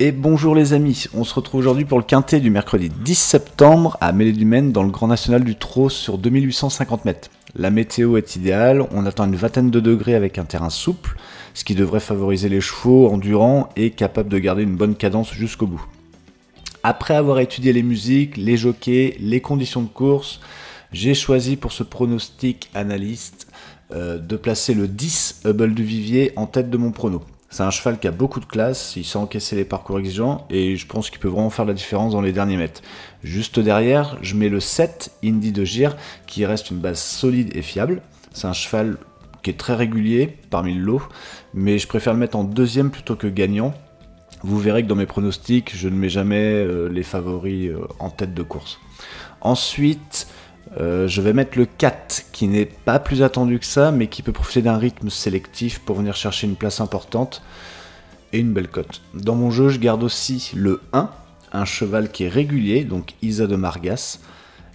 Et bonjour les amis, on se retrouve aujourd'hui pour le quintet du mercredi 10 septembre à Mêlée-du-Maine dans le Grand National du Trot sur 2850 mètres. La météo est idéale, on attend une vingtaine de degrés avec un terrain souple, ce qui devrait favoriser les chevaux endurants et capables de garder une bonne cadence jusqu'au bout. Après avoir étudié les musiques, les jockeys, les conditions de course, j'ai choisi pour ce pronostic analyste de placer le 10 Hubble du Vivier en tête de mon prono. C'est un cheval qui a beaucoup de classe, il sait encaisser les parcours exigeants et je pense qu'il peut vraiment faire la différence dans les derniers mètres. Juste derrière, je mets le 7 Indy de Gir qui reste une base solide et fiable. C'est un cheval qui est très régulier parmi le lot, mais je préfère le mettre en deuxième plutôt que gagnant. Vous verrez que dans mes pronostics, je ne mets jamais les favoris en tête de course. Ensuite, je vais mettre le 4 qui n'est pas plus attendu que ça mais qui peut profiter d'un rythme sélectif pour venir chercher une place importante et une belle cote. Dans mon jeu je garde aussi le 1, un cheval qui est régulier, donc Isa de Margas,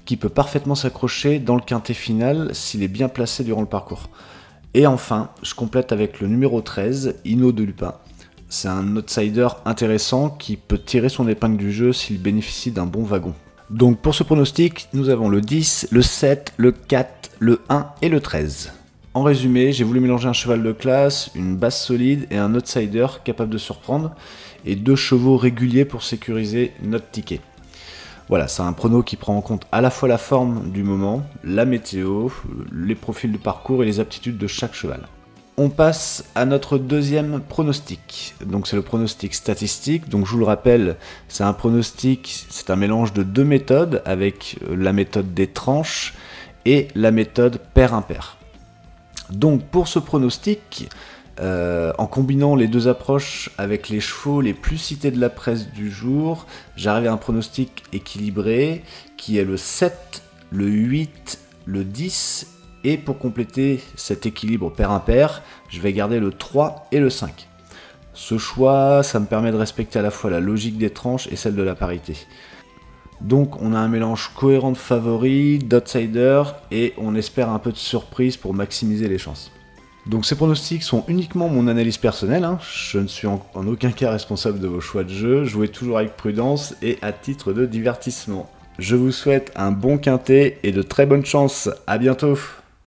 qui peut parfaitement s'accrocher dans le quintet final s'il est bien placé durant le parcours. Et enfin je complète avec le numéro 13, Hino de Lupin. C'est un outsider intéressant qui peut tirer son épingle du jeu s'il bénéficie d'un bon wagon. Donc pour ce pronostic, nous avons le 10, le 7, le 4, le 1 et le 13. En résumé, j'ai voulu mélanger un cheval de classe, une base solide et un outsider capable de surprendre, et deux chevaux réguliers pour sécuriser notre ticket. Voilà, c'est un prono qui prend en compte à la fois la forme du moment, la météo, les profils de parcours et les aptitudes de chaque cheval. On passe à notre deuxième pronostic. Donc c'est le pronostic statistique. Donc je vous le rappelle, c'est un pronostic, c'est un mélange de deux méthodes avec la méthode des tranches et la méthode pair-impair. Donc pour ce pronostic, en combinant les deux approches avec les chevaux les plus cités de la presse du jour, j'arrive à un pronostic équilibré qui est le 7, le 8, le 10. Et pour compléter cet équilibre pair-impair, je vais garder le 3 et le 5. Ce choix, ça me permet de respecter à la fois la logique des tranches et celle de la parité. Donc on a un mélange cohérent de favoris, d'outsiders, et on espère un peu de surprise pour maximiser les chances. Donc ces pronostics sont uniquement mon analyse personnelle, hein. Je ne suis en aucun cas responsable de vos choix de jeu, jouez toujours avec prudence et à titre de divertissement. Je vous souhaite un bon quintet et de très bonnes chances, à bientôt.